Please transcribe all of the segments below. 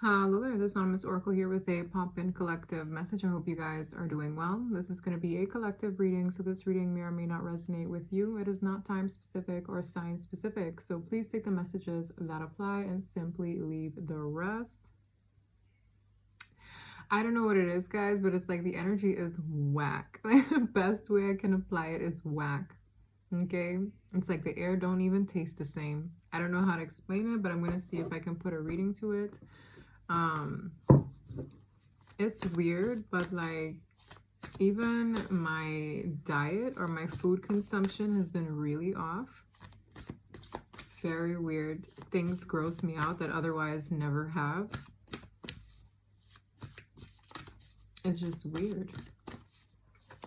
Hello there, this Anonymous Oracle here with a pop-in collective message. I hope you guys are doing well. This is going to be a collective reading, so this reading may or may not resonate with you. It is not time-specific or sign-specific, so please take the messages that apply and simply leave the rest. I don't know what it is, guys, but it's like the energy is whack. Like the best way I can apply it is whack. Okay? It's like the air don't even taste the same. I don't know how to explain it, but I'm going to see if I can put a reading to it. It's weird, but like even my diet or my food consumption has been really off. Very weird. Things gross me out that otherwise never have. It's just weird.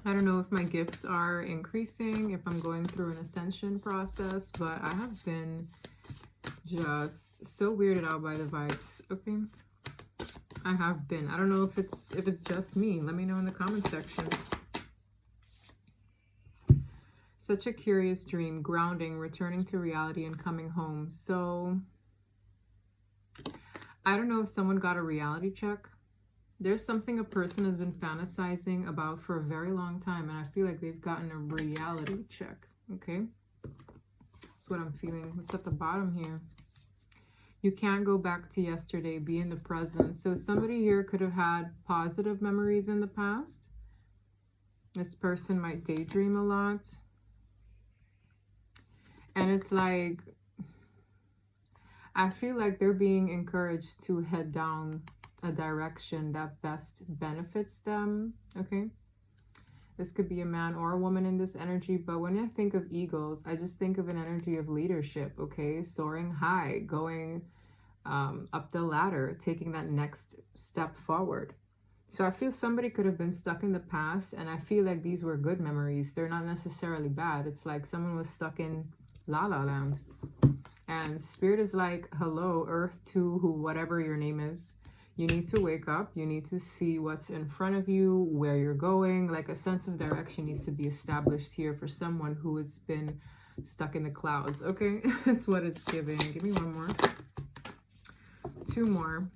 I don't know if my gifts are increasing, if I'm going through an ascension process, but I have been just so weirded out by the vibes. Okay, I have been. I don't know if it's just me. Let me know in the comment section. Such a curious dream, grounding, returning to reality, and coming home. So I don't know if someone got a reality check. There's something a person has been fantasizing about for a very long time, and I feel like they've gotten a reality check. Okay, that's what I'm feeling. What's at the bottom here? You can't go back to yesterday, be in the present. So somebody here could have had positive memories in the past. This person might daydream a lot. And it's like, I feel like they're being encouraged to head down a direction that best benefits them. Okay. This could be a man or a woman in this energy, but when I think of eagles, I just think of an energy of leadership, okay? Soaring high, going up the ladder, taking that next step forward. So I feel somebody could have been stuck in the past, and I feel like these were good memories. They're not necessarily bad. It's like someone was stuck in La La Land. And Spirit is like, hello, Earth 2, who whatever your name is. You need to wake up. You need to see what's in front of you, where you're going. Like a sense of direction needs to be established here for someone who has been stuck in the clouds. Okay, that's what it's giving. Give me one more. Two more.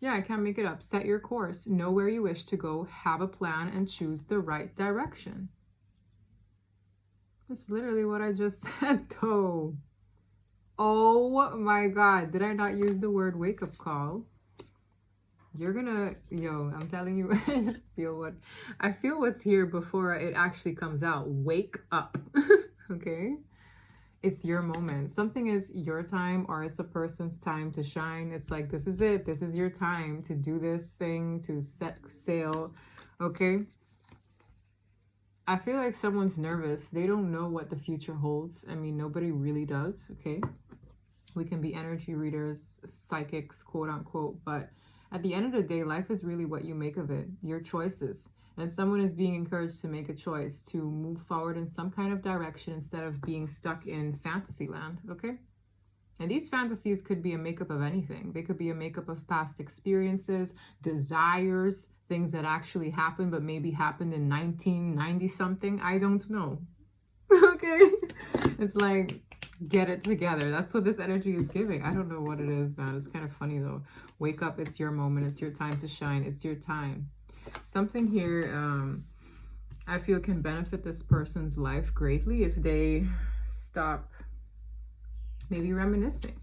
Yeah, I can't make it up. Set your course. Know where you wish to go. Have a plan and choose the right direction. That's literally what I just said, though. Oh my God. Did I not use the word wake-up call? You're gonna, I'm telling you, I just I feel what's here before it actually comes out. Wake up. Okay? It's your moment. Something is your time, or it's a person's time to shine. It's like, this is it. This is your time to do this thing, to set sail. Okay? I feel like someone's nervous. They don't know what the future holds. I mean, nobody really does. Okay? We can be energy readers, psychics, quote unquote, but at the end of the day, life is really what you make of it, your choices. And someone is being encouraged to make a choice, to move forward in some kind of direction instead of being stuck in fantasy land, okay? And these fantasies could be a makeup of anything. They could be a makeup of past experiences, desires, things that actually happened, but maybe happened in 1990 something. I don't know. Okay? It's like, get it together. That's what this energy is giving. I don't know what it is, man. It's kind of funny though. Wake up. It's your moment. It's your time to shine. It's your time. Something here I feel can benefit this person's life greatly if they stop maybe reminiscing.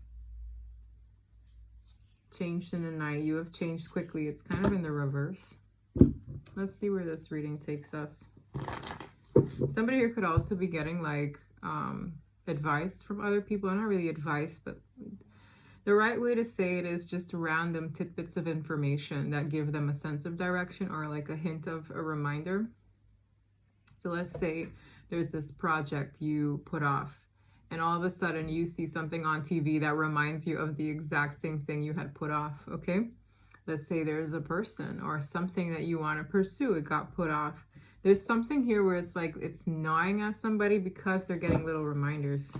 Changed in the night. You have changed quickly. It's kind of in the reverse. Let's see where this reading takes us. Somebody here could also be getting like advice from other people. Not really advice, but the right way to say it is just random tidbits of information that give them a sense of direction or like a hint of a reminder. So let's say there's this project you put off, and all of a sudden you see something on TV that reminds you of the exact same thing you had put off, okay? Let's say there's a person or something that you want to pursue. It got put off. There's something here where it's like it's gnawing at somebody because they're getting little reminders.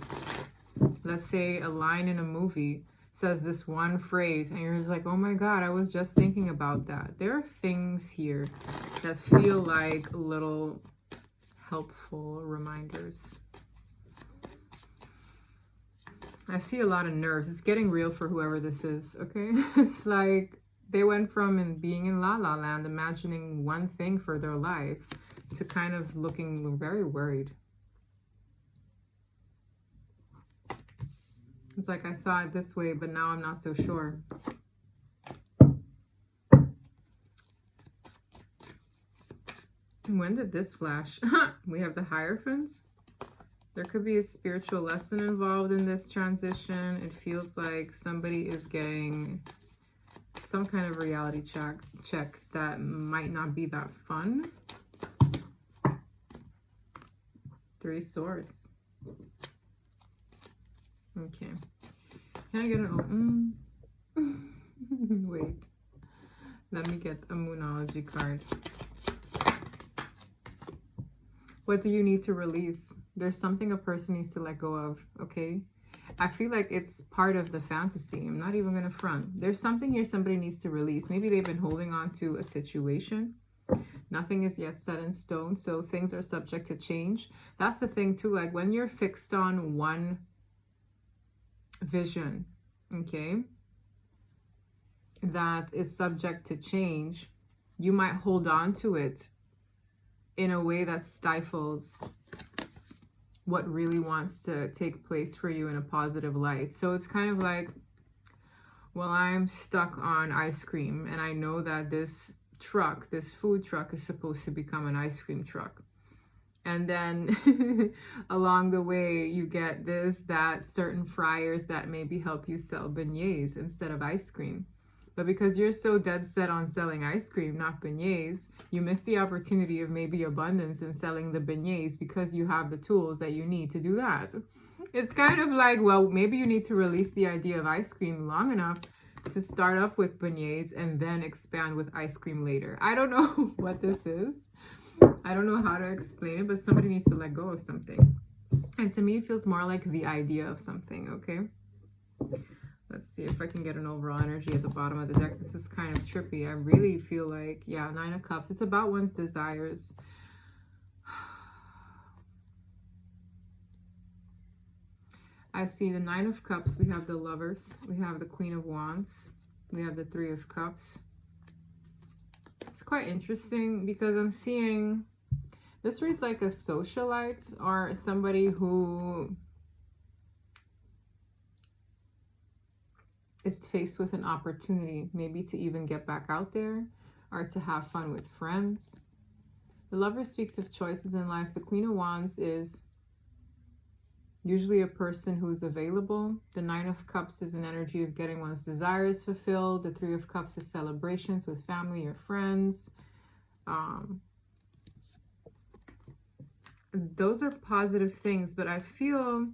Let's say a line in a movie says this one phrase and you're just like, oh my God, I was just thinking about that. There are things here that feel like little helpful reminders. I see a lot of nerves. It's getting real for whoever this is, okay? It's like they went from being in La La Land, imagining one thing for their life, to kind of looking very worried. It's like I saw it this way, but now I'm not so sure. When did this flash? We have the Hierophants. There could be a spiritual lesson involved in this transition. It feels like somebody is getting some kind of reality check that might not be that fun. 3 Swords. Okay. Can I get an... Wait. Let me get a Moonology card. What do you need to release? There's something a person needs to let go of, okay? I feel like it's part of the fantasy. I'm not even going to front. There's something here somebody needs to release. Maybe they've been holding on to a situation. Nothing is yet set in stone, so things are subject to change. That's the thing too, like when you're fixed on one vision, okay, that is subject to change, you might hold on to it in a way that stifles what really wants to take place for you in a positive light. So it's kind of like, well, I'm stuck on ice cream and I know that this truck, this food truck, is supposed to become an ice cream truck. And then along the way, you get that certain fryers that maybe help you sell beignets instead of ice cream. But because you're so dead set on selling ice cream, not beignets, you miss the opportunity of maybe abundance in selling the beignets because you have the tools that you need to do that. It's kind of like, well, maybe you need to release the idea of ice cream long enough to start off with beignets and then expand with ice cream later. I don't know what this is. I don't know how to explain it, but somebody needs to let go of something. And to me, it feels more like the idea of something, okay? Let's see if I can get an overall energy at the bottom of the deck. This is kind of trippy. I really feel like, yeah, 9 of Cups. It's about one's desires. I see the 9 of Cups. We have the Lovers. We have the Queen of Wands. We have the 3 of Cups. It's quite interesting because I'm seeing, this reads like a socialite or somebody who is faced with an opportunity, maybe to even get back out there or to have fun with friends. The Lover speaks of choices in life. The Queen of Wands is usually a person who's available. The 9 of Cups is an energy of getting one's desires fulfilled. The 3 of Cups is celebrations with family or friends. Those are positive things, but I feel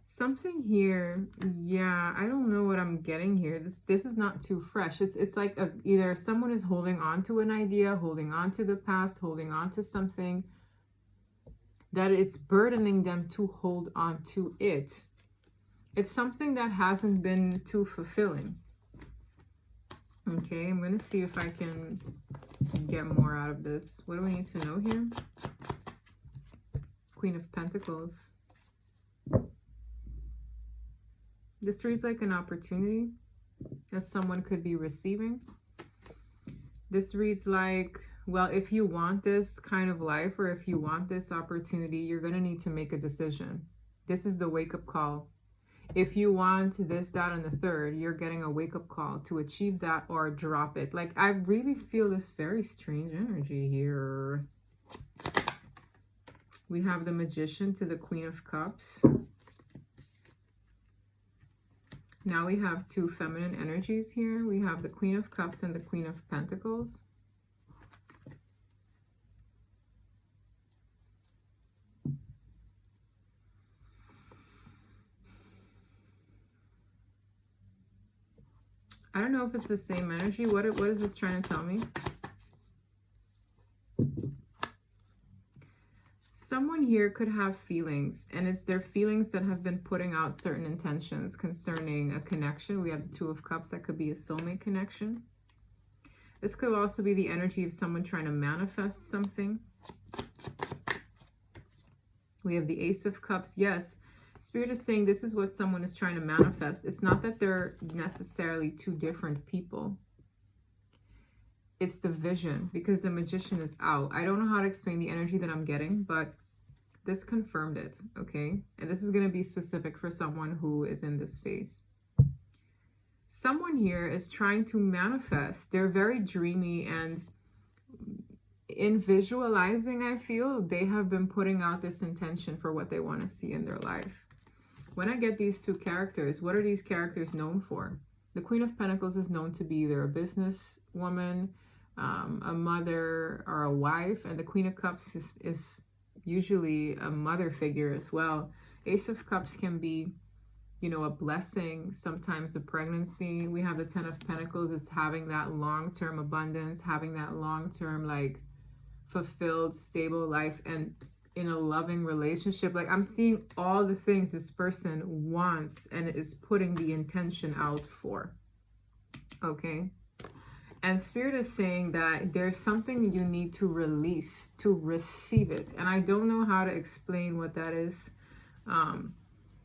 something here, yeah, I don't know what I'm getting here. This is not too fresh. It's like either someone is holding on to an idea, holding on to the past, holding on to something that it's burdening them to hold on to it. It's something that hasn't been too fulfilling. Okay, I'm going to see if I can get more out of this. What do we need to know here? Queen of Pentacles. This reads like an opportunity that someone could be receiving. This reads like, well, if you want this kind of life or if you want this opportunity, you're going to need to make a decision. This is the wake-up call. If you want this, that, and the third, you're getting a wake-up call to achieve that or drop it. Like, I really feel this very strange energy here. We have the Magician to the Queen of Cups. Now we have 2 feminine energies here. We have the Queen of Cups and the Queen of Pentacles. I don't know if it's the same energy. What is this trying to tell me? Someone here could have feelings, and it's their feelings that have been putting out certain intentions concerning a connection. We have the 2 of Cups. That could be a soulmate connection. This could also be the energy of someone trying to manifest something. We have the Ace of Cups. Yes, Spirit is saying this is what someone is trying to manifest. It's not that they're necessarily two different people. It's the vision, because the Magician is out. I don't know how to explain the energy that I'm getting, but this confirmed it, okay? And this is going to be specific for someone who is in this phase. Someone here is trying to manifest. They're very dreamy, and in visualizing, I feel they have been putting out this intention for what they want to see in their life. When I get these two characters, what are these characters known for? The Queen of Pentacles is known to be either a business woman, a mother, or a wife. And the Queen of Cups is usually a mother figure as well. Ace of Cups can be, you know, a blessing, sometimes a pregnancy. We have the Ten of Pentacles. It's having that long-term abundance, having that long-term, like, fulfilled, stable life, and in a loving relationship. Like, I'm seeing all the things this person wants and is putting the intention out for. Okay? And Spirit is saying that there's something you need to release to receive it. And I don't know how to explain what that is.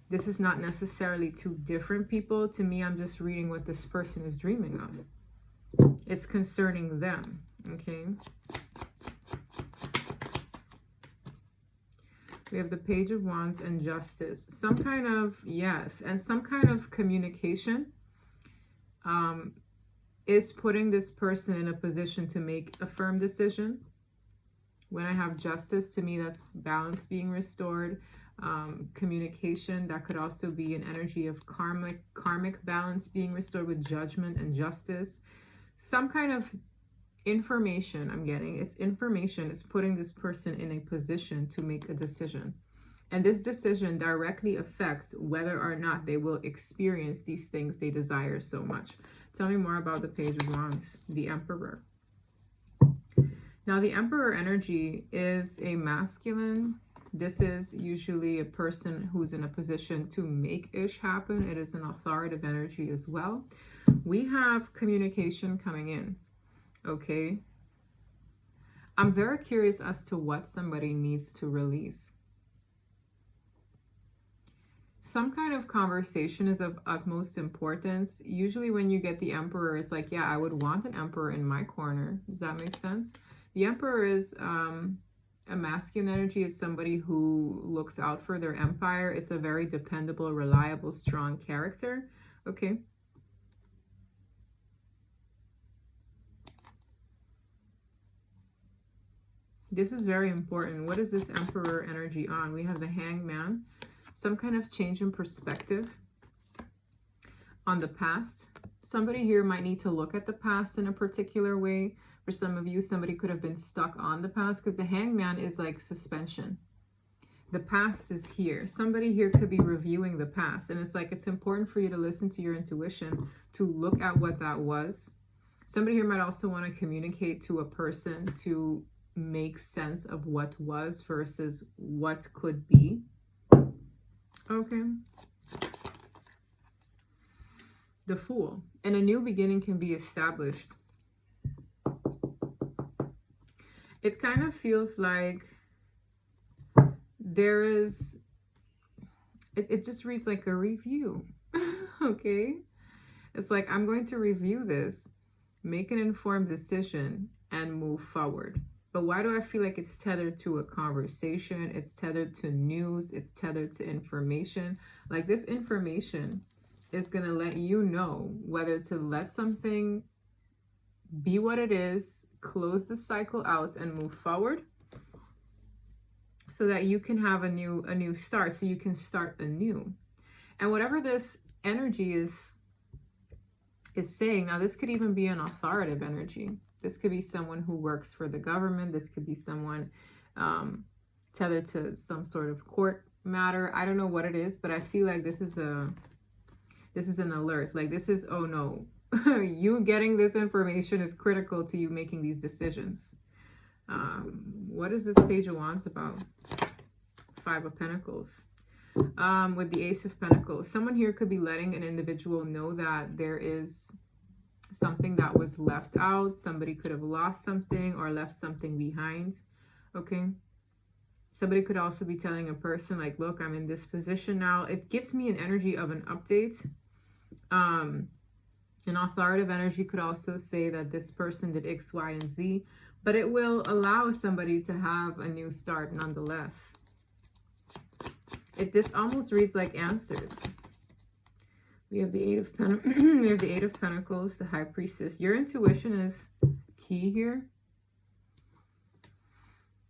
This is not necessarily two different people. To me, I'm just reading what this person is dreaming of. It's concerning them. Okay? We have the Page of Wands and Justice. Some kind of, yes, and some kind of communication is putting this person in a position to make a firm decision. When I have Justice, to me, that's balance being restored. Communication, that could also be an energy of karmic balance being restored with Judgment and Justice. Some kind of information I'm getting. It's information is putting this person in a position to make a decision. And this decision directly affects whether or not they will experience these things they desire so much. Tell me more about the Page of Wands, the Emperor. Now, the Emperor energy is a masculine. This is usually a person who's in a position to make ish happen. It is an authoritative energy as well. We have communication coming in. Okay, I'm very curious as to what somebody needs to release. Some kind of conversation is of utmost importance. Usually when you get the Emperor, it's like, yeah, I would want an Emperor in my corner. Does that make sense? The Emperor is a masculine energy. It's somebody who looks out for their empire. It's a very dependable, reliable, strong character. Okay. This is very important. What is this Emperor energy on? We have the Hangman. Some kind of change in perspective on the past. Somebody here might need to look at the past in a particular way. For some of you, somebody could have been stuck on the past, because the Hangman is like suspension. The past is here. Somebody here could be reviewing the past. And it's like, it's important for you to listen to your intuition, to look at what that was. Somebody here might also want to communicate to a person to make sense of what was versus what could be. Okay. The Fool. And a new beginning can be established. It kind of feels like there is, it just reads like a review. Okay. It's like, I'm going to review this, make an informed decision, and move forward. But why do I feel like it's tethered to a conversation? It's tethered to news. It's tethered to information. Like, this information is going to let you know whether to let something be what it is, close the cycle out, and move forward, so that you can have a new start, so you can start anew. And whatever this energy is saying, now this could even be an authoritative energy. This could be someone who works for the government. This could be someone tethered to some sort of court matter. I don't know what it is, but I feel like this is an alert. Like, this is, oh no, you getting this information is critical to you making these decisions. What is this Page of Wands about? Five of Pentacles. With the Ace of Pentacles. Someone here could be letting an individual know that there is something that was left out. Somebody could have lost something or left something behind. Okay. Somebody could also be telling a person like, look, I'm in this position now. It gives me an energy of an update. An authoritative energy could also say that this person did X, Y, and Z, but it will allow somebody to have a new start nonetheless. This almost reads like answers. We have the Eight of we have the Eight of Pentacles, the High Priestess. Your intuition is key here.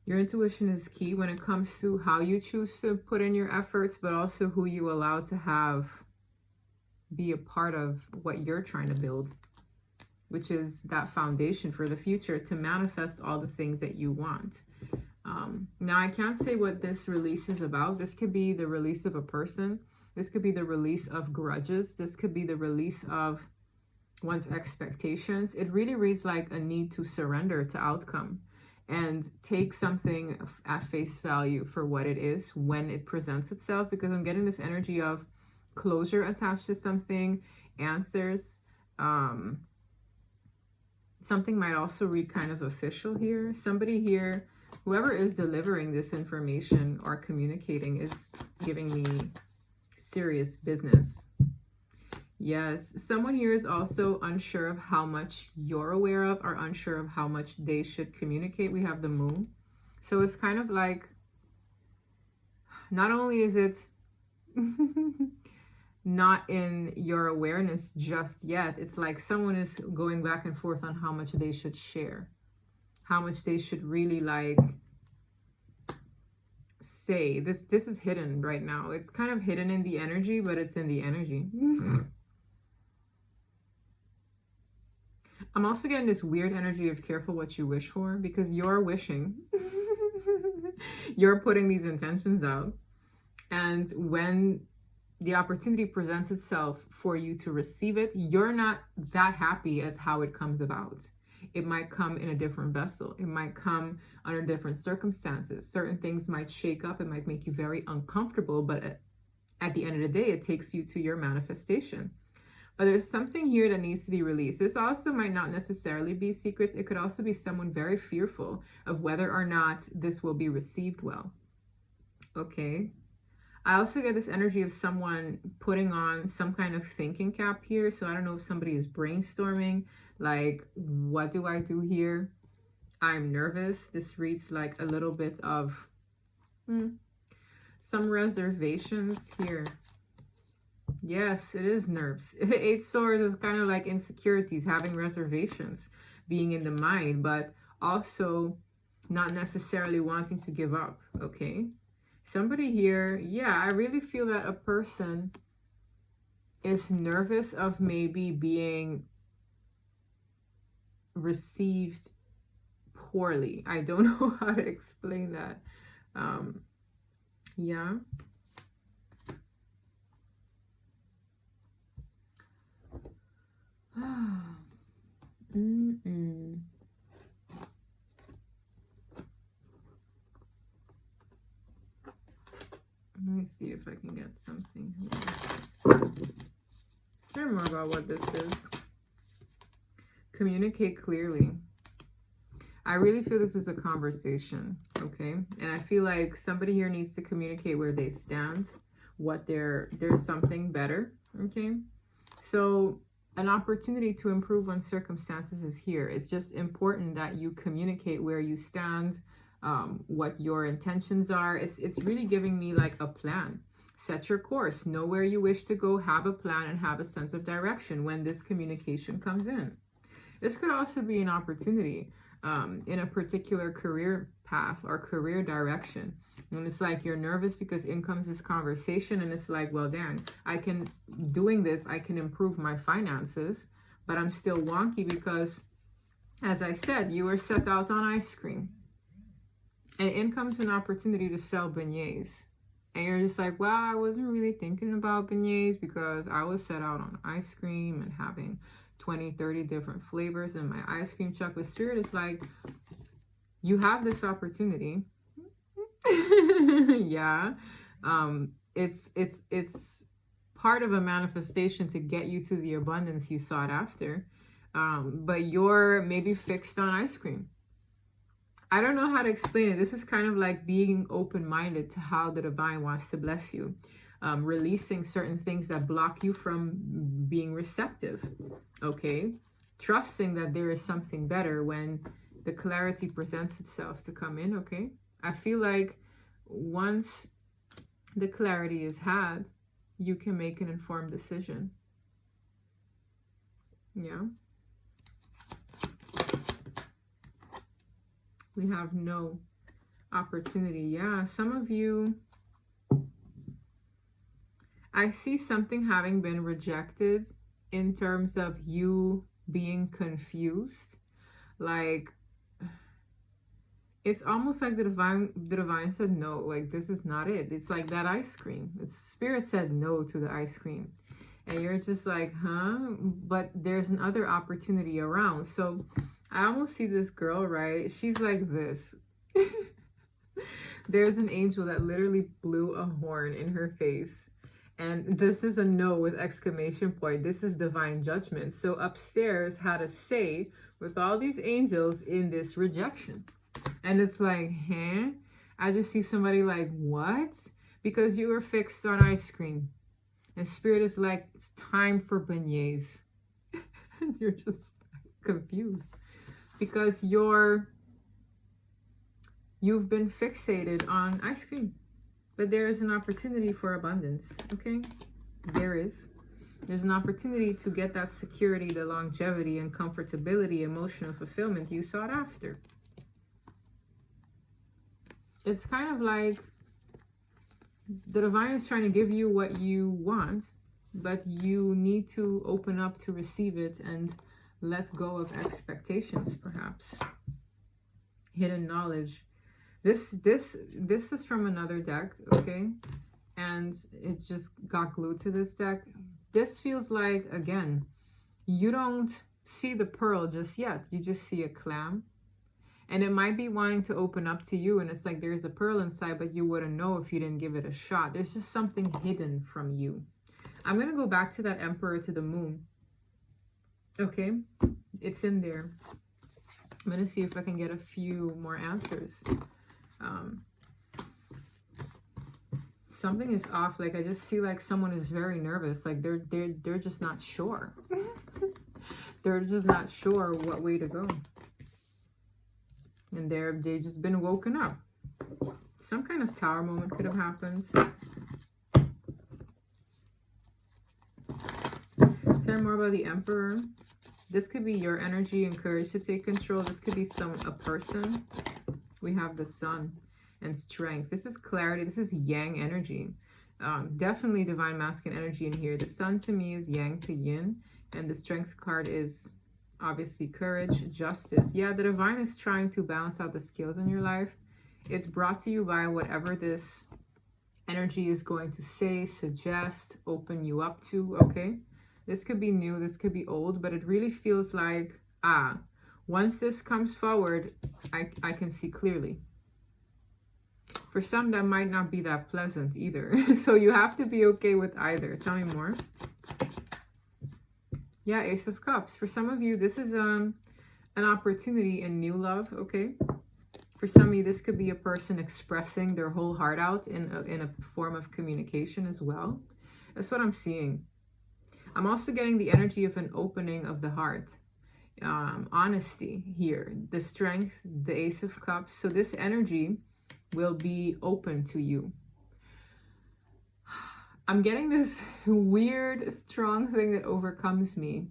Your intuition is key when it comes to how you choose to put in your efforts, but also who you allow to have be a part of what you're trying to build, which is that foundation for the future to manifest all the things that you want. Now, I can't say what this release is about. This could be the release of a person. This could be the release of grudges. This could be the release of one's expectations. It really reads like a need to surrender to outcome and take something at face value for what it is when it presents itself, because I'm getting this energy of closure attached to something, answers. Something might also read kind of official here. Somebody here, whoever is delivering this information or communicating, is giving me serious business. Yes, someone here is also unsure of how much you're aware of, or unsure of how much they should communicate. We have the Moon. So it's kind of like, not only is it not in your awareness just yet, it's like someone is going back and forth on how much they should share, how much they should really like say. This is hidden right now. It's kind of hidden in the energy, but it's in the energy. I'm also getting this weird energy of careful what you wish for, because you're wishing. You're putting these intentions out, and when the opportunity presents itself for you to receive it, you're not that happy as how it comes about. It might come in a different vessel. It might come under different circumstances. Certain things might shake up. It might make you very uncomfortable, but at the end of the day, it takes you to your manifestation. But there's something here that needs to be released. This also might not necessarily be secrets. It could also be someone very fearful of whether or not this will be received well. Okay. I also get this energy of someone putting on some kind of thinking cap here. So I don't know if somebody is brainstorming, like, what do I do here? I'm nervous. This reads like a little bit of some reservations here. Yes, it is nerves. Eight Swords is kind of like insecurities, having reservations, being in the mind, but also not necessarily wanting to give up, okay? Somebody here, yeah, I really feel that a person is nervous of maybe being received poorly. I don't know how to explain that. Yeah. Let me see if I can get something here. Share more about what this is. Communicate clearly. I really feel this is a conversation, okay? And I feel like somebody here needs to communicate where they stand, what there's something better, okay? So an opportunity to improve on circumstances is here. It's just important that you communicate where you stand, what your intentions are. It's really giving me like a plan. Set your course, know where you wish to go, have a plan, and have a sense of direction when this communication comes in. This could also be an opportunity in a particular career path or career direction. And it's like you're nervous because in comes this conversation, and it's like, well, Dan, I can improve my finances, but I'm still wonky because, as I said, you were set out on ice cream. And in comes an opportunity to sell beignets. And you're just like, well, I wasn't really thinking about beignets because I was set out on ice cream and having 20, 30 different flavors in my ice cream truck. But Spirit is like, you have this opportunity. Yeah. It's part of a manifestation to get you to the abundance you sought after. But you're maybe fixed on ice cream. I don't know how to explain it. This is kind of like being open-minded to how the divine wants to bless you. Releasing certain things that block you from being receptive. Okay? Trusting that there is something better when the clarity presents itself to come in. Okay? I feel like once the clarity is had, you can make an informed decision. Yeah. We have no opportunity. Yeah, some of you, I see something having been rejected in terms of you being confused. Like, it's almost like the divine said no, like this is not it. It's like that ice cream. It's spirit said no to the ice cream. And you're just like, huh? But there's another opportunity around. So I almost see this girl, right? She's like this. There's an angel that literally blew a horn in her face. And this is a no with exclamation point. This is divine judgment. So upstairs had a say with all these angels in this rejection. And it's like, huh? I just see somebody like, what? Because you were fixed on ice cream. And spirit is like, it's time for beignets. You're just confused. Because you've been fixated on ice cream. But there is an opportunity for abundance, okay? There's an opportunity to get that security, the longevity and comfortability, emotional fulfillment you sought after. It's kind of like the divine is trying to give you what you want, but you need to open up to receive it and let go of expectations, perhaps. Hidden knowledge. This is from another deck, okay? And it just got glued to this deck. This feels like, again, you don't see the pearl just yet. You just see a clam. And it might be wanting to open up to you, and it's like there's a pearl inside, but you wouldn't know if you didn't give it a shot. There's just something hidden from you. I'm going to go back to that Emperor to the Moon. Okay? It's in there. I'm going to see if I can get a few more answers. Something is off. Like, I just feel like someone is very nervous. Like, they're just not sure. They're just not sure what way to go. And they've just been woken up. Some kind of tower moment could have happened. Tell me more about the Emperor. This could be your energy and courage to take control. This could be a person. We have the Sun and strength. This is clarity. This is Yang energy. Definitely divine masculine energy in here. The Sun to me is Yang to Yin. And the strength card is obviously courage, justice. Yeah, the divine is trying to balance out the scales in your life. It's brought to you by whatever this energy is going to say, suggest, open you up to, okay? This could be new, this could be old, but it really feels like, once this comes forward, I can see clearly. For some, that might not be that pleasant either. So you have to be okay with either. Tell me more. Yeah, Ace of Cups. For some of you, this is an opportunity in new love, okay? For some of you, this could be a person expressing their whole heart out in a form of communication as well. That's what I'm seeing. I'm also getting the energy of an opening of the heart. Honesty here. The strength, the Ace of Cups. So this energy will be open to you. I'm getting this weird, strong thing that overcomes me.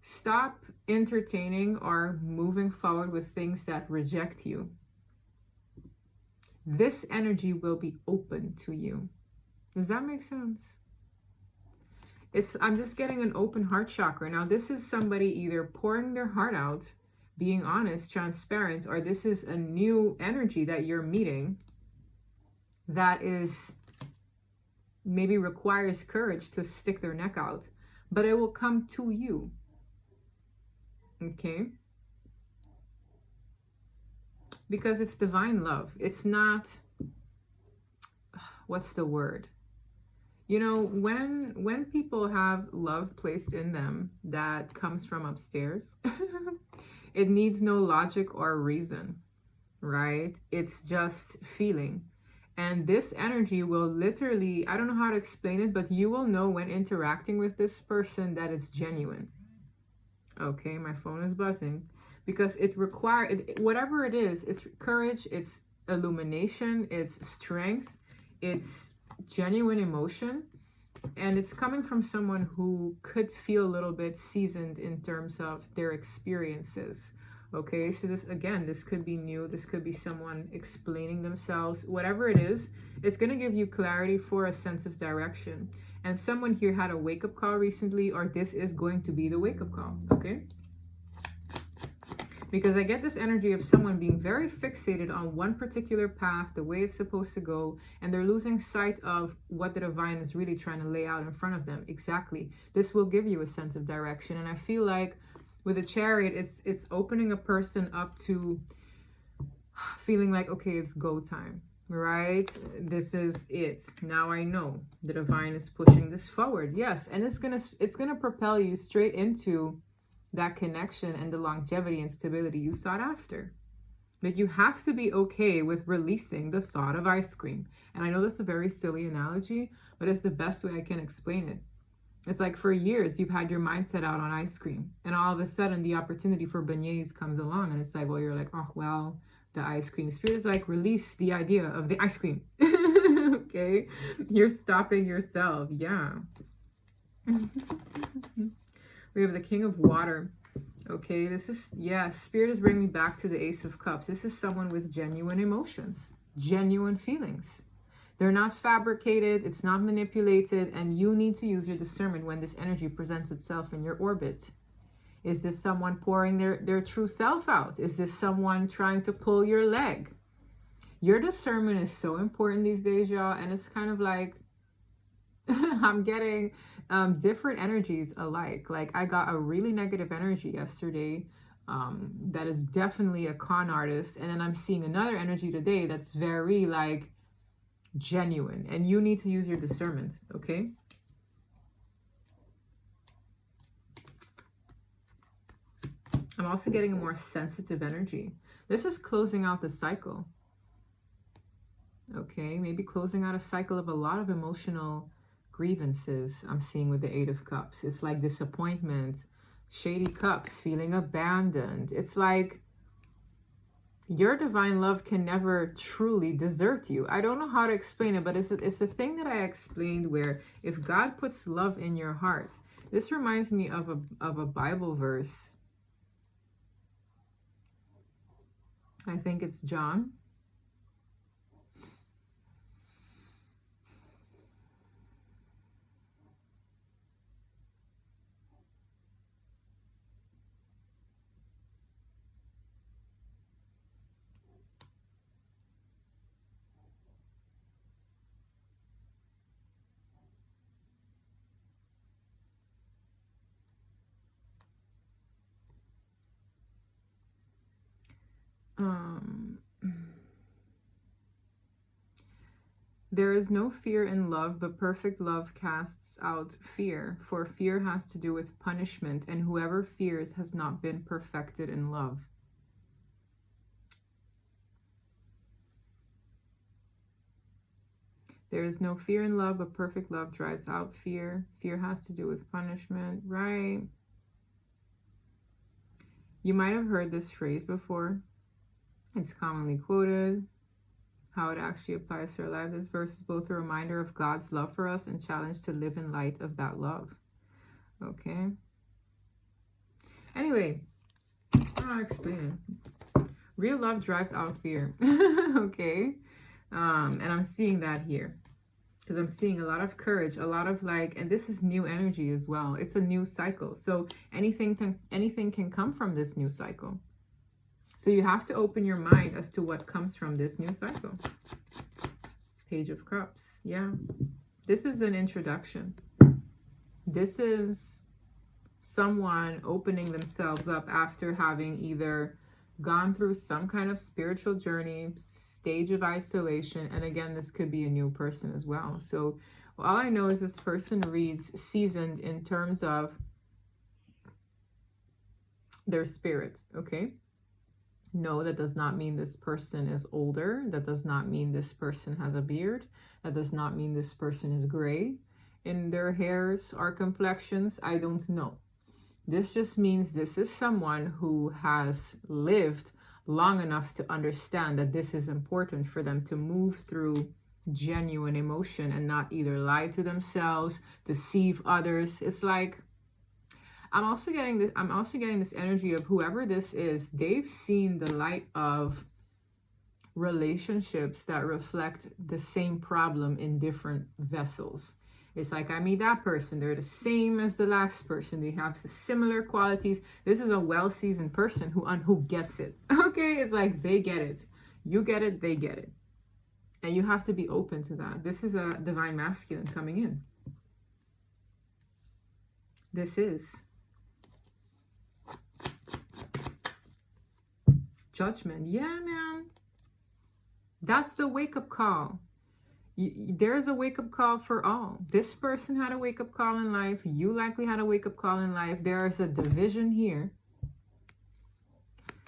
Stop entertaining or moving forward with things that reject you. This energy will be open to you. Does that make sense? I'm just getting an open heart chakra. Now, this is somebody either pouring their heart out, being honest, transparent, or this is a new energy that you're meeting that is maybe requires courage to stick their neck out, but it will come to you. Okay? Because it's divine love. It's not, what's the word? You know, when people have love placed in them that comes from upstairs, It needs no logic or reason, right? It's just feeling. And this energy will literally, I don't know how to explain it, but you will know when interacting with this person that it's genuine. Okay, my phone is buzzing because it requires, whatever it is, it's courage, it's illumination, it's strength, it's genuine emotion. And it's coming from someone who could feel a little bit seasoned in terms of their experiences. Okay, so this, again, this could be new. This could be someone explaining themselves. Whatever it is, it's going to give you clarity for a sense of direction. And someone here had a wake-up call recently, or this is going to be the wake-up call, okay? Because I get this energy of someone being very fixated on one particular path, the way it's supposed to go, and they're losing sight of what the divine is really trying to lay out in front of them. Exactly. This will give you a sense of direction. And I feel like with the Chariot, it's opening a person up to feeling like, okay, it's go time, right? This is it. Now I know the divine is pushing this forward. Yes, and it's gonna propel you straight into that connection and the longevity and stability you sought after. But you have to be okay with releasing the thought of ice cream. And I know that's a very silly analogy, but it's the best way I can explain it. It's like for years you've had your mindset out on ice cream, and all of a sudden the opportunity for beignets comes along, and it's like, well, you're like, oh, well, the ice cream. Spirit is like, release the idea of the ice cream. Okay, you're stopping yourself. Yeah. We have the King of Water. Okay, this is, yeah, Spirit is bringing me back to the Ace of Cups. This is someone with genuine emotions, genuine feelings. They're not fabricated, it's not manipulated, and you need to use your discernment when this energy presents itself in your orbit. Is this someone pouring their true self out? Is this someone trying to pull your leg? Your discernment is so important these days, y'all, and it's kind of like, I'm getting different energies alike. Like I got a really negative energy yesterday that is definitely a con artist, and then I'm seeing another energy today that's very like genuine, and you need to use your discernment. Okay, I'm also getting a more sensitive energy. This is closing out the cycle. Okay, maybe closing out a cycle of a lot of emotional grievances I'm seeing with the Eight of Cups. It's like disappointment, shady cups, feeling abandoned. It's like your divine love can never truly desert you. I don't know how to explain it, but it's the thing that I explained where if God puts love in your heart, this reminds me of a Bible verse. I think it's John. There is no fear in love, but perfect love casts out fear, for fear has to do with punishment, and whoever fears has not been perfected in love. There is no fear in love, but perfect love drives out fear. Fear has to do with punishment, right? You might have heard this phrase before. It's commonly quoted. How it actually applies to our life. This verse is both a reminder of God's love for us and challenge to live in light of that love. Okay. Anyway, I don't know how to explain it. Real love drives out fear. Okay. And I'm seeing that here. Because I'm seeing a lot of courage, a lot of like, and this is new energy as well. It's a new cycle. So anything can come from this new cycle. So you have to open your mind as to what comes from this new cycle. Page of Cups. Yeah. This is an introduction. This is someone opening themselves up after having either gone through some kind of spiritual journey, stage of isolation. And again, this could be a new person as well. So all I know is this person reads seasoned in terms of Their spirit, okay? No, that does not mean this person is older. That does not mean this person has a beard. That does not mean this person is gray in their hairs or complexions. I don't know. This just means this is someone who has lived long enough to understand that this is important for them to move through genuine emotion and not either lie to themselves, deceive others. It's like, I'm also getting this energy of whoever this is, they've seen the light of relationships that reflect the same problem in different vessels. It's like, I meet that person, they're the same as the last person, they have the similar qualities. This is a well-seasoned person who gets it. Okay, it's like they get it. You get it, they get it. And you have to be open to that. This is a divine masculine coming in. This is Judgment. Yeah, man. That's the wake-up call. There's a wake-up call for all. This person had a wake-up call in life. You likely had a wake-up call in life. There is a division here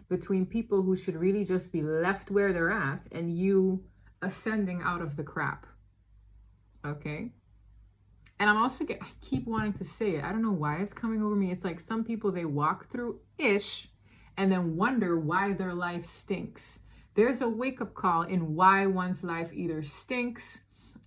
between people who should really just be left where they're at and you ascending out of the crap. Okay? And I keep wanting to say it. I don't know why it's coming over me. It's like some people, they walk through ish and then wonder why their life stinks. There's a wake-up call in why one's life either stinks,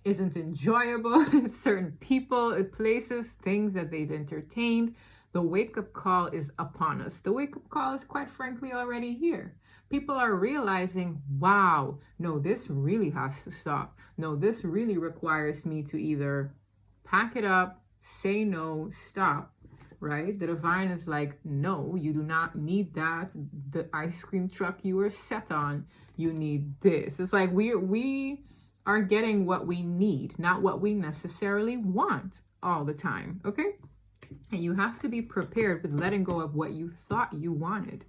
isn't enjoyable, certain people, places, things that they've entertained. The wake-up call is upon us. The wake-up call is quite frankly already here. People are realizing, wow, no, this really has to stop. No, this really requires me to either pack it up, say no, stop. Right? The divine is like, no, you do not need that. The ice cream truck you were set on, you need this. It's like we are getting what we need, not what we necessarily want all the time. Okay? And you have to be prepared with letting go of what you thought you wanted.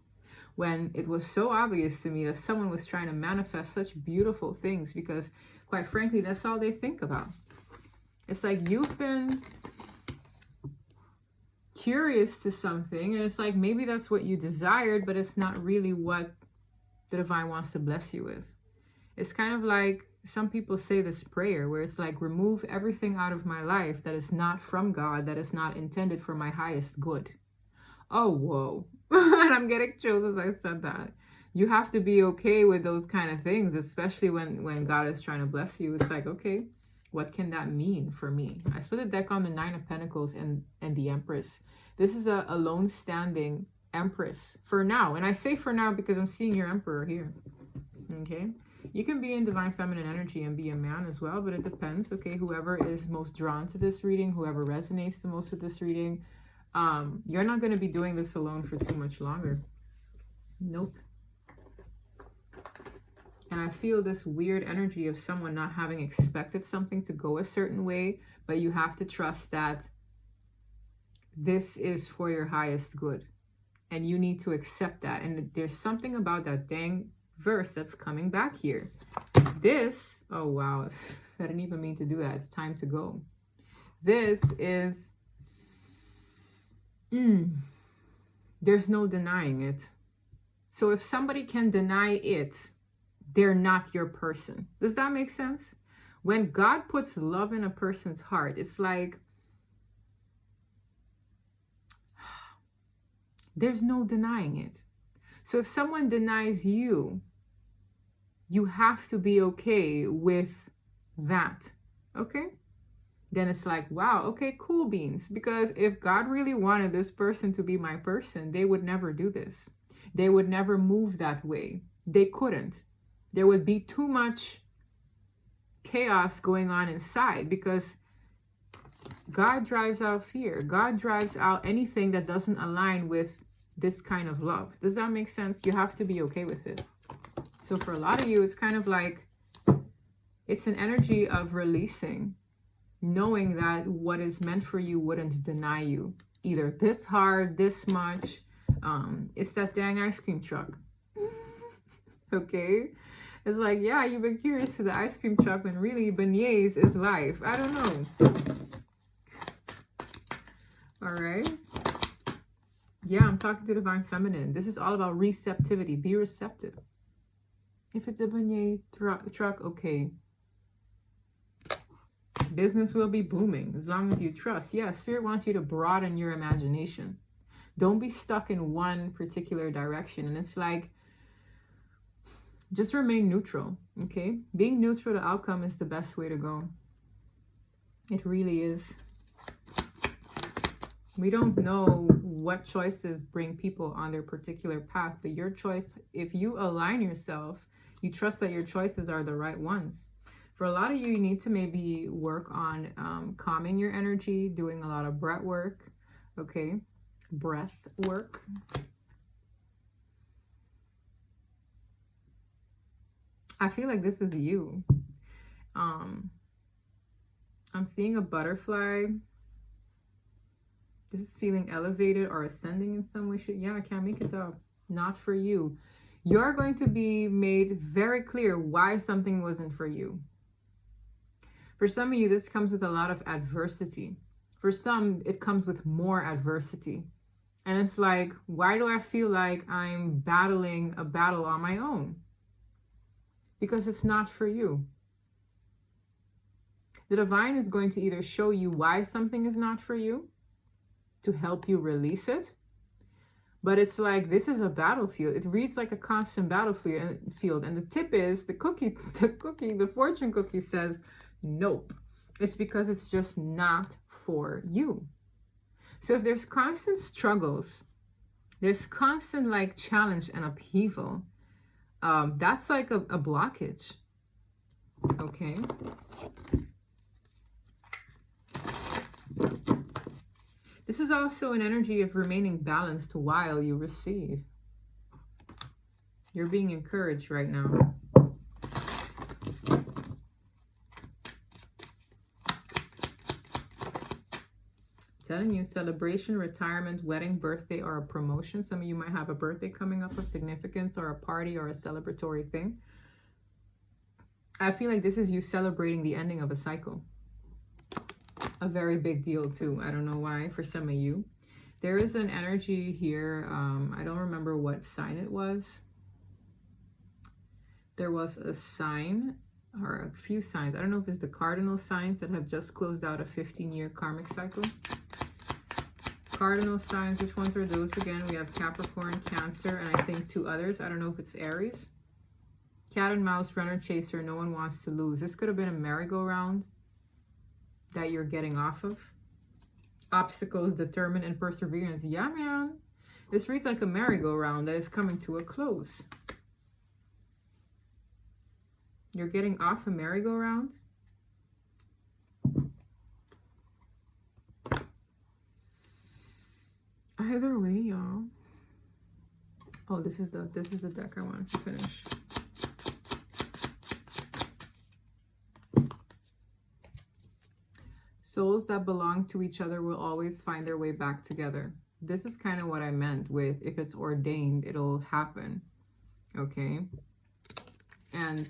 When it was so obvious to me that someone was trying to manifest such beautiful things, because quite frankly, that's all they think about. It's like you've been curious to something and it's like maybe that's what you desired, but it's not really what the divine wants to bless you with. It's kind of like some people say this prayer where it's like, remove everything out of my life that is not from God, that is not intended for my highest good. Oh, whoa. And I'm getting chills as I said that. You have to be okay with those kind of things, especially when God is trying to bless you. It's like, okay, what can that mean for me? I split the deck on the Nine of Pentacles and the Empress. This is a lone standing Empress for now. And I say for now because I'm seeing your Emperor here. Okay? You can be in divine feminine energy and be a man as well, but it depends. Okay? Whoever is most drawn to this reading, whoever resonates the most with this reading, you're not going to be doing this alone for too much longer. Nope. And I feel this weird energy of someone not having expected something to go a certain way, but you have to trust that this is for your highest good. And you need to accept that. And there's something about that dang verse that's coming back here. This, oh wow, I didn't even mean to do that. It's time to go. This is, there's no denying it. So if somebody can deny it, they're not your person. Does that make sense? When God puts love in a person's heart, it's like, there's no denying it. So if someone denies you, you have to be okay with that. Okay? Then it's like, wow, okay, cool beans. Because if God really wanted this person to be my person, they would never do this. They would never move that way. They couldn't. There would be too much chaos going on inside because God drives out fear. God drives out anything that doesn't align with this kind of love. Does that make sense? You have to be okay with it. So for a lot of you, it's kind of like, it's an energy of releasing, knowing that what is meant for you wouldn't deny you either this hard, this much. It's that dang ice cream truck. Okay? It's like, yeah, you've been curious to the ice cream truck when really beignets is life. I don't know. All right. Yeah, I'm talking to Divine Feminine. This is all about receptivity. Be receptive. If it's a beignet truck, okay. Business will be booming as long as you trust. Yeah, Spirit wants you to broaden your imagination. Don't be stuck in one particular direction. And it's like, just remain neutral, okay? Being neutral to outcome is the best way to go. It really is. We don't know what choices bring people on their particular path, but your choice, if you align yourself, you trust that your choices are the right ones. For a lot of you, you need to maybe work on calming your energy, doing a lot of breath work, okay? Breath work. I feel like this is you. I'm seeing a butterfly. This is feeling elevated or ascending in some way. Yeah, I can't make it up. Not for you. You're going to be made very clear why something wasn't for you. For some of you, this comes with a lot of adversity. For some, it comes with more adversity. And it's like, why do I feel like I'm battling a battle on my own? Because it's not for you. The divine is going to either show you why something is not for you to help you release it. But it's like, this is a battlefield. It reads like a constant battlefield. And the tip is, the fortune cookie says, nope. It's because it's just not for you. So if there's constant struggles, there's constant like challenge and upheaval, that's like a blockage. Okay. This is also an energy of remaining balanced while you receive. You're being encouraged right now. Telling you, celebration, retirement, wedding, birthday, or a promotion. Some of you might have a birthday coming up of significance, or a party, or a celebratory thing. I feel like this is you celebrating the ending of a cycle. A very big deal too. I don't know why for some of you. There is an energy here. I don't remember what sign it was. There was a sign or a few signs. I don't know if it's the cardinal signs that have just closed out a 15-year karmic cycle. Cardinal signs, which ones are those again? We have Capricorn, Cancer, and I think two others. I don't know if it's Aries. Cat and mouse, runner, chaser, no one wants to lose. This could have been a merry-go-round that you're getting off of. Obstacles, determined, and perseverance. Yeah, man. This reads like a merry-go-round that is coming to a close. You're getting off a merry-go-round. Either way, y'all. Oh, this is the deck I wanted to finish. Souls that belong to each other will always find their way back together. This is kind of what I meant with, if it's ordained, it'll happen. Okay. And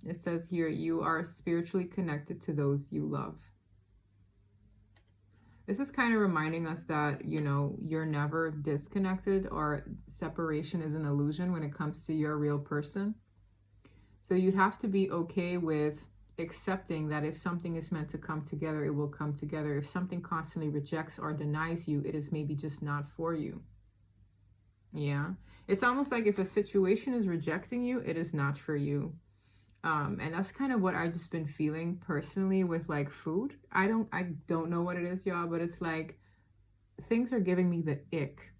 it says here, you are spiritually connected to those you love. This is kind of reminding us that, you know, you're never disconnected, or separation is an illusion when it comes to your real person. So you'd have to be okay with accepting that if something is meant to come together, it will come together. If something constantly rejects or denies you, it is maybe just not for you. Yeah. It's almost like if a situation is rejecting you, it is not for you. And that's kind of what I've just been feeling personally with like food. I don't know what it is, y'all, but it's like things are giving me the ick.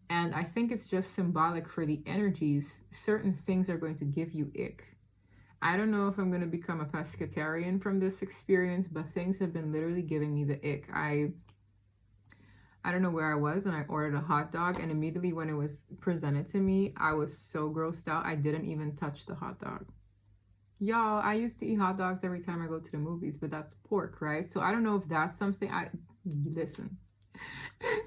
And I think it's just symbolic for the energies. Certain things are going to give you ick. I don't know if I'm going to become a pescatarian from this experience, but things have been literally giving me the ick. I don't know where I was, and I ordered a hot dog, and immediately when it was presented to me, I was so grossed out, I didn't even touch the hot dog. Y'all, I used to eat hot dogs every time I go to the movies, but that's pork, right? So I don't know if that's something listen.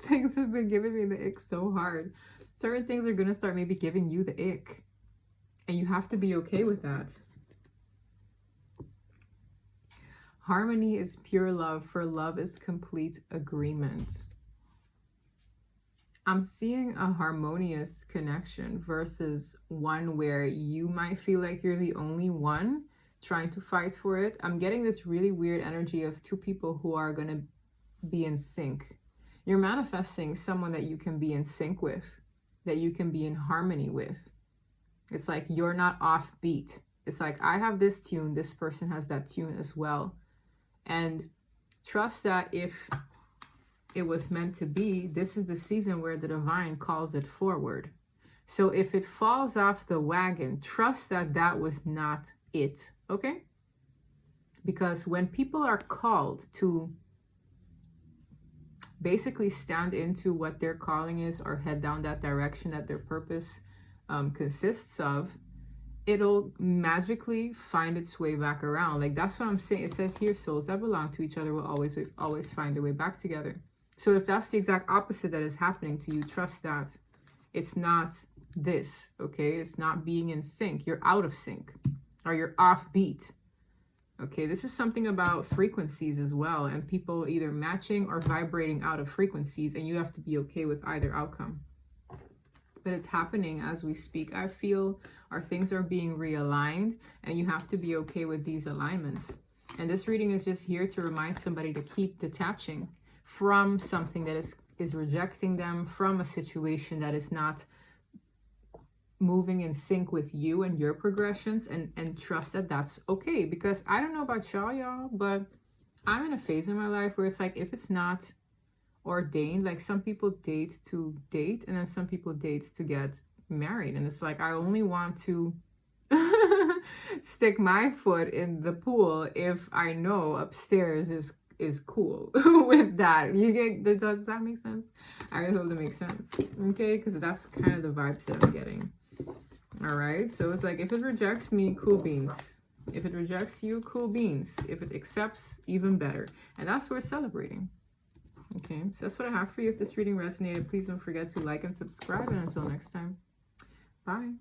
Things have been giving me the ick so hard. Certain things are going to start maybe giving you the ick. And you have to be okay with that. Harmony is pure love, for love is complete agreement. I'm seeing a harmonious connection versus one where you might feel like you're the only one trying to fight for it. I'm getting this really weird energy of two people who are going to be in sync. You're manifesting someone that you can be in sync with, that you can be in harmony with. It's like you're not offbeat. It's like I have this tune, this person has that tune as well. And trust that if it was meant to be, this is the season where the divine calls it forward. So if it falls off the wagon, trust that that was not it, okay? Because when people are called to basically stand into what their calling is or head down that direction that their purpose consists of, it'll magically find its way back around. Like, that's what I'm saying. It says here, souls that belong to each other will always find their way back together. So if that's the exact opposite that is happening to you, trust that it's not this, okay? It's not being in sync. You're out of sync or you're offbeat. Okay, this is something about frequencies as well, and people either matching or vibrating out of frequencies, and you have to be okay with either outcome. But it's happening as we speak, I feel, or things are being realigned, and you have to be okay with these alignments. And this reading is just here to remind somebody to keep detaching from something that is rejecting them, from a situation that is not moving in sync with you and your progressions, and trust that that's okay. Because I don't know about y'all, but I'm in a phase in my life where it's like, if it's not ordained, like some people date to date, and then some people date to get married, and it's like I only want to stick my foot in the pool if I know upstairs is cool with that. You get, does that make sense? I hope it makes sense, okay? Because that's kind of the vibes that I'm getting. All right, so it's like, if it rejects me, cool beans. If it rejects you, cool beans. If it accepts, even better. And that's what we're celebrating. Okay, so that's what I have for you. If this reading resonated, please don't forget to like and subscribe. And until next time, bye.